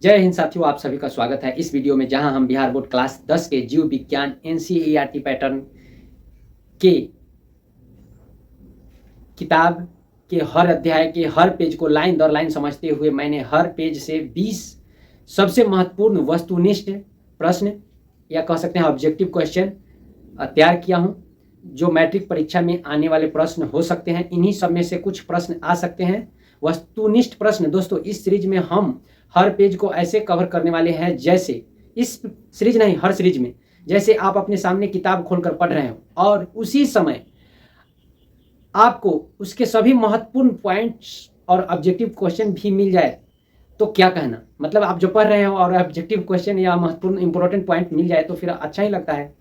जय हिंद साथियों, आप सभी का स्वागत है इस वीडियो में, जहां हम बिहार बोर्ड क्लास 10 के जीव विज्ञान एनसीईआरटी पैटर्न के किताब के हर अध्याय के हर पेज को लाइन दर लाइन समझते हुए मैंने हर पेज से 20 सबसे महत्वपूर्ण वस्तुनिष्ठ प्रश्न या कह सकते हैं ऑब्जेक्टिव क्वेश्चन तैयार किया हूं, जो मैट्रिक परीक्षा में आने वाले प्रश्न हो सकते हैं। इन्हीं सब में से कुछ प्रश्न आ सकते हैं वस्तुनिष्ठ प्रश्न। दोस्तों, इस सीरीज में हम हर पेज को ऐसे कवर करने वाले हैं जैसे इस सीरीज नहीं, हर सीरीज में जैसे आप अपने सामने किताब खोलकर पढ़ रहे हो और उसी समय आपको उसके सभी महत्वपूर्ण पॉइंट्स और ऑब्जेक्टिव क्वेश्चन भी मिल जाए तो क्या कहना। मतलब आप जो पढ़ रहे हो और ऑब्जेक्टिव क्वेश्चन या महत्वपूर्ण इंपॉर्टेंट पॉइंट मिल जाए तो फिर अच्छा ही लगता है।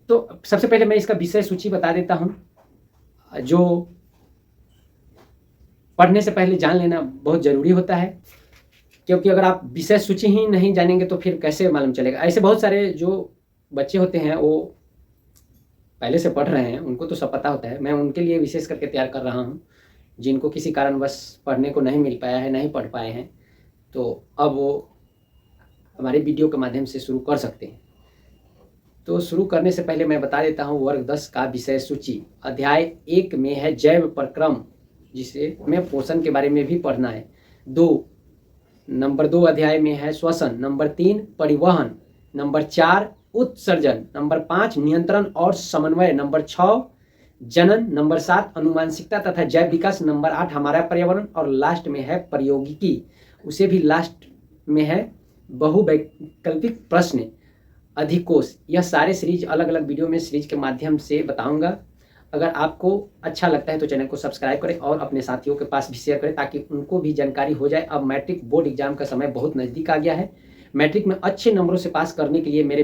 तो सबसे पहले मैं इसका विषय सूची बता देता हूं, जो पढ़ने से पहले जान लेना बहुत ज़रूरी होता है, क्योंकि अगर आप विषय सूची ही नहीं जानेंगे तो फिर कैसे मालूम चलेगा। ऐसे बहुत सारे जो बच्चे होते हैं वो पहले से पढ़ रहे हैं, उनको तो सब पता होता है। मैं उनके लिए विशेष करके तैयार कर रहा हूँ, जिनको किसी कारणवश पढ़ने को नहीं मिल पाया है, नहीं पढ़ पाए हैं, तो अब वो हमारे वीडियो के माध्यम से शुरू कर सकते हैं। तो शुरू करने से पहले मैं बता देता हूँ वर्ग 10 का विषय सूची। अध्याय 1 में है जैव प्रक्रम, जिसे में पोषण के बारे में भी पढ़ना है। नंबर 2 अध्याय में है श्वसन। नंबर 3 परिवहन। नंबर 4 उत्सर्जन। नंबर 5 नियंत्रण और समन्वय। नंबर 6 जनन। नंबर 7 अनुमानसिकता तथा जैव विकास। नंबर 8 हमारा पर्यावरण। और लास्ट में है प्रौद्योगिकी, उसे भी लास्ट में है बहुवैकल्पिक प्रश्न अधिकोष। यह सारे सीरीज अलग अलग वीडियो में सीरीज के माध्यम से बताऊंगा। अगर आपको अच्छा लगता है तो चैनल को सब्सक्राइब करें और अपने साथियों के पास भी शेयर करें, ताकि उनको भी जानकारी हो जाए। अब मैट्रिक बोर्ड एग्जाम का समय बहुत नज़दीक आ गया है। मैट्रिक में अच्छे नंबरों से पास करने के लिए मेरे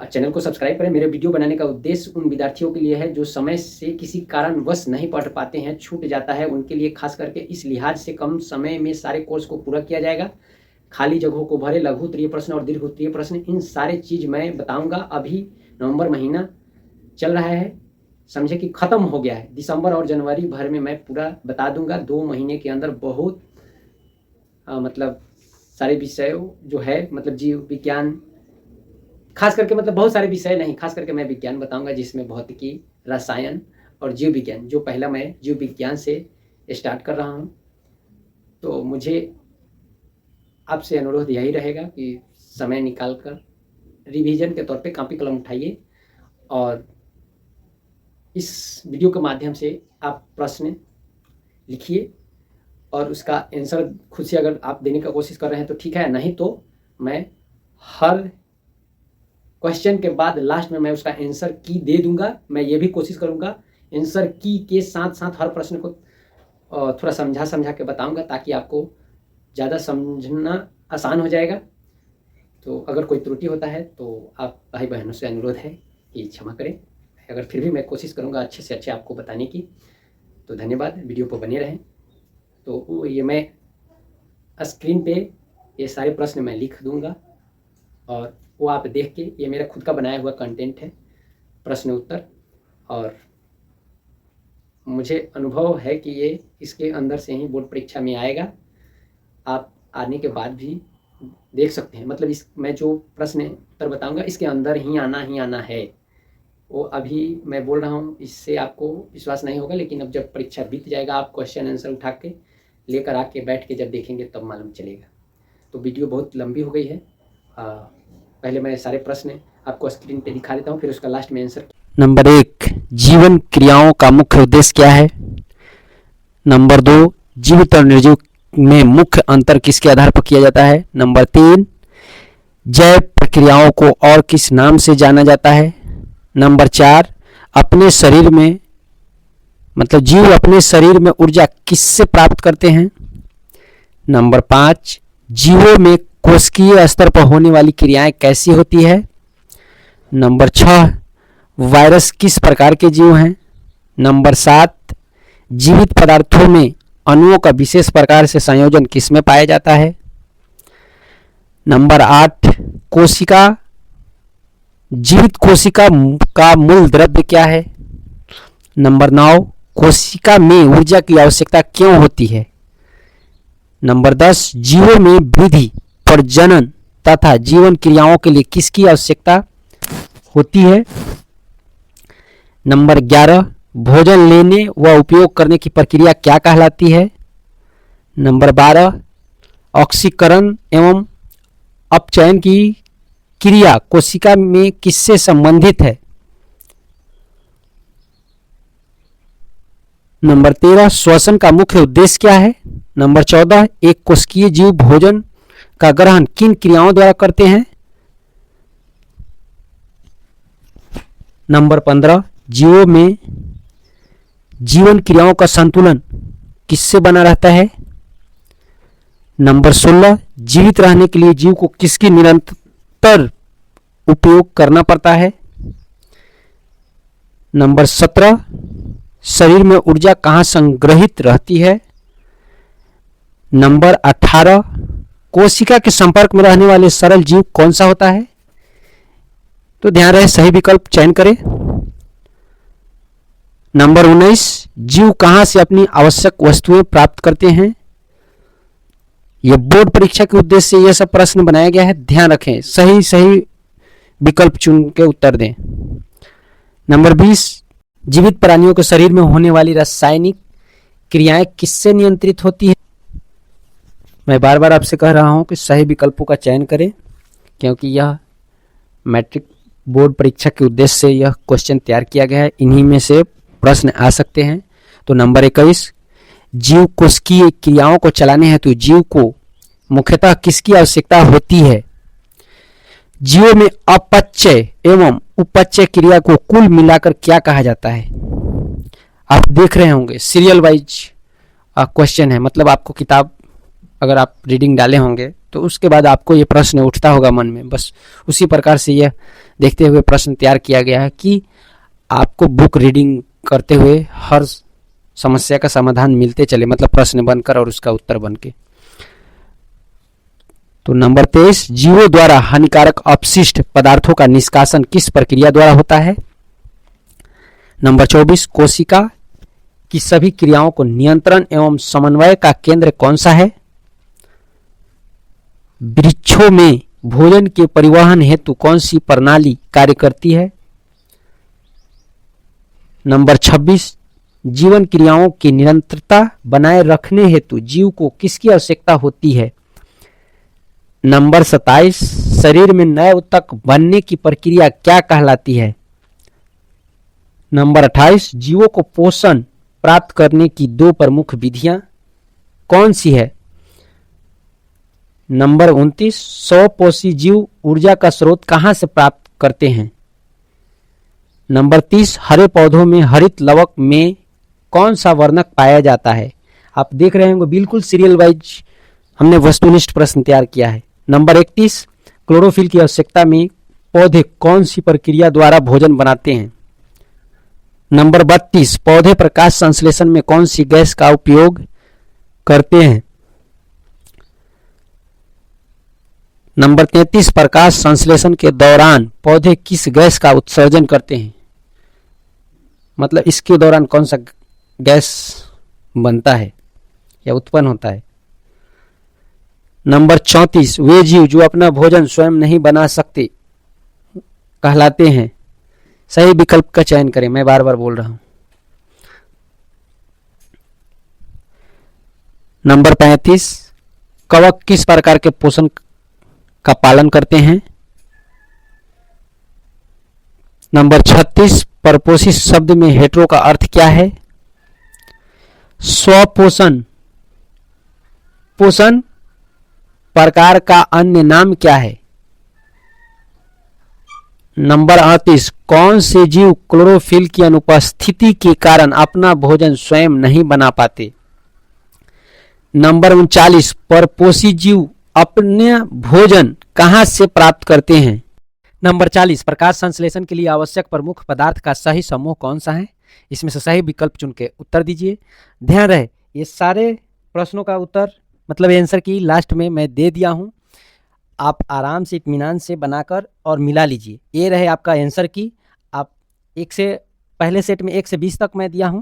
चैनल को सब्सक्राइब करें। मेरे वीडियो बनाने का उद्देश्य उन विद्यार्थियों के लिए है जो समय से किसी कारणवश नहीं पढ़ पाते हैं, छूट जाता है, उनके लिए खास करके इस लिहाज से कम समय में सारे कोर्स को पूरा किया जाएगा। खाली जगहों को भरे, लघु उत्तरीय प्रश्न और दीर्घ उत्तरीय प्रश्न, इन सारे चीज़ मैं बताऊँगा। अभी नवंबर महीना चल रहा है, समझे कि ख़त्म हो गया है। दिसंबर और जनवरी भर में मैं पूरा बता दूंगा। 2 महीने के अंदर बहुत मतलब सारे विषय जो है, मतलब जीव विज्ञान खास करके, मतलब बहुत सारे विषय नहीं, खास करके मैं विज्ञान बताऊंगा, जिसमें भौतिकी, रसायन और जीव विज्ञान, जो पहला मैं जीव विज्ञान से स्टार्ट कर रहा हूँ। तो मुझे आपसे अनुरोध यही रहेगा कि समय निकाल कर रिवीजन के तौर पे कॉपी कलम उठाइए और इस वीडियो के माध्यम से आप प्रश्न लिखिए और उसका आंसर खुद से अगर आप देने का कोशिश कर रहे हैं तो ठीक है, नहीं तो मैं हर क्वेश्चन के बाद लास्ट में मैं उसका आंसर की दे दूंगा। मैं ये भी कोशिश करूंगा आंसर की के साथ साथ हर प्रश्न को थोड़ा समझा के बताऊंगा, ताकि आपको ज़्यादा समझना आसान हो जाएगा। तो अगर कोई त्रुटि होता है तो आप भाई बहनों से अनुरोध है कि क्षमा करें। अगर फिर भी मैं कोशिश करूंगा अच्छे से अच्छे आपको बताने की। तो धन्यवाद, वीडियो पर बने रहें। तो ये मैं स्क्रीन पे ये सारे प्रश्न मैं लिख दूंगा और वो आप देख के, ये मेरा खुद का बनाया हुआ कंटेंट है, प्रश्न उत्तर, और मुझे अनुभव है कि ये इसके अंदर से ही बोर्ड परीक्षा में आएगा। आप आने के बाद भी देख सकते हैं, मतलब इस मैं जो प्रश्न उत्तर बताऊंगा इसके अंदर ही आना है। वो अभी मैं बोल रहा हूँ, इससे आपको विश्वास नहीं होगा, लेकिन अब जब परीक्षा बीत जाएगा, आप क्वेश्चन आंसर उठा के लेकर आके बैठ के जब देखेंगे तब मालूम चलेगा। तो वीडियो बहुत लंबी हो गई है। पहले मैं सारे प्रश्न आपको स्क्रीन पे दिखा देता हूँ, फिर उसका लास्ट में आंसर। नंबर 1, जीवन क्रियाओं का मुख्य उद्देश्य क्या है? नंबर 2, जीवित और निर्जीव में मुख्य अंतर किसके आधार पर किया जाता है? नंबर 3, जैव प्रक्रियाओं को और किस नाम से जाना जाता है? नंबर 4, अपने शरीर में, मतलब जीव अपने शरीर में ऊर्जा किससे प्राप्त करते हैं? नंबर 5, जीवों में कोशिकीय स्तर पर होने वाली क्रियाएं कैसी होती है? नंबर 6, वायरस किस प्रकार के जीव हैं? नंबर 7, जीवित पदार्थों में अणुओं का विशेष प्रकार से संयोजन किसमें पाया जाता है? नंबर 8, कोशिका, जीवित कोशिका का मूल द्रव्य क्या है? नंबर 9, कोशिका में ऊर्जा की आवश्यकता क्यों होती है? नंबर 10, जीवों में वृद्धि, प्रजनन तथा जीवन क्रियाओं के लिए किसकी आवश्यकता होती है? नंबर 11, भोजन लेने व उपयोग करने की प्रक्रिया क्या कहलाती है? नंबर 12, ऑक्सीकरण एवं अपचयन की क्रिया कोशिका में किससे संबंधित है? नंबर 13, श्वसन का मुख्य उद्देश्य क्या है? नंबर 14, एक कोशिकीय जीव भोजन का ग्रहण किन क्रियाओं द्वारा करते हैं? नंबर 15, जीवों में जीवन क्रियाओं का संतुलन किससे बना रहता है? नंबर 16, जीवित रहने के लिए जीव को किसकी निरंतर उपयोग करना पड़ता है? नंबर 17, शरीर में ऊर्जा कहाँ संग्रहित रहती है? नंबर 18, कोशिका के संपर्क में रहने वाले सरल जीव कौन सा होता है? तो ध्यान रहे सही विकल्प चयन करें। नंबर 19, जीव कहाँ से अपनी आवश्यक वस्तुएं प्राप्त करते हैं? यह बोर्ड परीक्षा के उद्देश्य से यह सब प्रश्न बनाया गया है, ध्यान रखें, सही विकल्प चुन के उत्तर दें। नंबर 20, जीवित प्राणियों के शरीर में होने वाली रासायनिक क्रियाएं किससे नियंत्रित होती है? मैं बार बार आपसे कह रहा हूं कि सही विकल्पों का चयन करें, क्योंकि यह मैट्रिक बोर्ड परीक्षा के उद्देश्य से यह क्वेश्चन तैयार किया गया है, इन्हीं में से प्रश्न आ सकते हैं। तो नंबर 21, जीव कोशिकीय क्रियाओं को चलाने हेतु जीव को मुख्यतः किसकी आवश्यकता होती है? जीवों में अपचय एवं उपचय क्रिया को कुल मिलाकर क्या कहा जाता है? आप देख रहे होंगे सीरियल वाइज क्वेश्चन है, मतलब आपको किताब अगर आप रीडिंग डाले होंगे तो उसके बाद आपको ये प्रश्न उठता होगा मन में, बस उसी प्रकार से यह देखते हुए प्रश्न तैयार किया गया है कि आपको बुक रीडिंग करते हुए हर समस्या का समाधान मिलते चले, मतलब प्रश्न बनकर और उसका उत्तर बनके। तो नंबर 23, जीवों द्वारा हानिकारक अपशिष्ट पदार्थों का निष्कासन किस प्रक्रिया द्वारा होता है? नंबर 24, कोशिका की सभी क्रियाओं को नियंत्रण एवं समन्वय का केंद्र कौन सा है? वृक्षों में भोजन के परिवहन हेतु कौन सी प्रणाली कार्य करती है? नंबर 26, जीवन क्रियाओं की निरंतरता बनाए रखने हेतु जीव को किसकी आवश्यकता होती है? नंबर 27, शरीर में नए ऊतक बनने की प्रक्रिया क्या कहलाती है? नंबर 28, जीवों को पोषण प्राप्त करने की दो प्रमुख विधियां कौन सी है? नंबर 29, स्वपोषी जीव ऊर्जा का स्रोत कहां से प्राप्त करते हैं? नंबर 30, हरे पौधों में हरित लवक में कौन सा वर्णक पाया जाता है? आप देख रहे होंगे बिल्कुल सीरियल वाइज हमने वस्तुनिष्ठ प्रश्न तैयार किया है। नंबर 31, क्लोरोफिल की आवश्यकता में पौधे कौन सी प्रक्रिया द्वारा भोजन बनाते हैं? नंबर 32, पौधे प्रकाश संश्लेषण में कौन सी गैस का उपयोग करते हैं? नंबर 33, प्रकाश संश्लेषण के दौरान पौधे किस गैस का उत्सर्जन करते हैं? मतलब इसके दौरान कौन सा गैस बनता है या उत्पन्न होता है? नंबर 34, वे जीव जो अपना भोजन स्वयं नहीं बना सकते कहलाते हैं? सही विकल्प का चयन करें, मैं बार बार बोल रहा हूं। नंबर 35, कवक किस प्रकार के पोषण का पालन करते हैं? नंबर 36, परपोषी शब्द में हेटेरो का अर्थ क्या है? स्वपोषण पोषण प्रकार का अन्य नाम क्या है? नंबर 38, कौन से जीव क्लोरोफिल की अनुपस्थिति के कारण अपना भोजन स्वयं नहीं बना पाते? नंबर 39, परपोषी जीव अपने भोजन कहां से प्राप्त करते हैं? नंबर 40, प्रकाश संश्लेषण के लिए आवश्यक प्रमुख पदार्थ का सही समूह कौन सा है? इसमें से सही विकल्प चुन के उत्तर दीजिए। ध्यान रहे ये सारे प्रश्नों का उत्तर मतलब आंसर की लास्ट में मैं दे दिया हूं, आप आराम से इत्मीनान से बनाकर और मिला लीजिए। ये रहे आपका आंसर की। आप पहले सेट में 1 से 20 तक मैं दिया हूं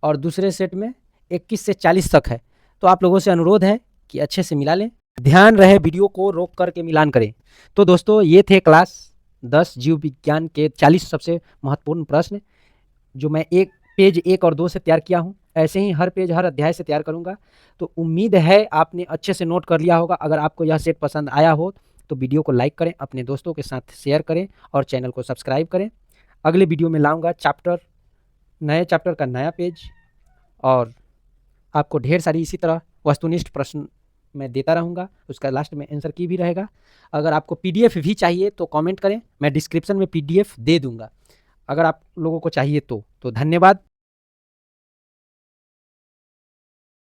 और दूसरे सेट में 21 से 40 तक है। तो आप लोगों से अनुरोध है कि अच्छे से मिला लें। ध्यान रहे वीडियो को रोक करके मिलान करें। तो दोस्तों ये थे क्लास 10 जीव विज्ञान के 40 सबसे महत्वपूर्ण प्रश्न, जो मैं एक पेज 1 और 2 से तैयार किया हूँ। ऐसे ही हर पेज हर अध्याय से तैयार करूँगा। तो उम्मीद है आपने अच्छे से नोट कर लिया होगा। अगर आपको यह सेट पसंद आया हो तो वीडियो को लाइक करें, अपने दोस्तों के साथ शेयर करें और चैनल को सब्सक्राइब करें। अगले वीडियो में लाऊंगा नए चैप्टर का नया पेज, और आपको ढेर सारी इसी तरह वस्तुनिष्ठ प्रश्न मैं देता रहूँगा। उसका लास्ट में आंसर की भी रहेगा। अगर आपको पीडीएफ भी चाहिए तो कमेंट करें, मैं डिस्क्रिप्शन में पीडीएफ दे दूँगा अगर आप लोगों को चाहिए तो धन्यवाद।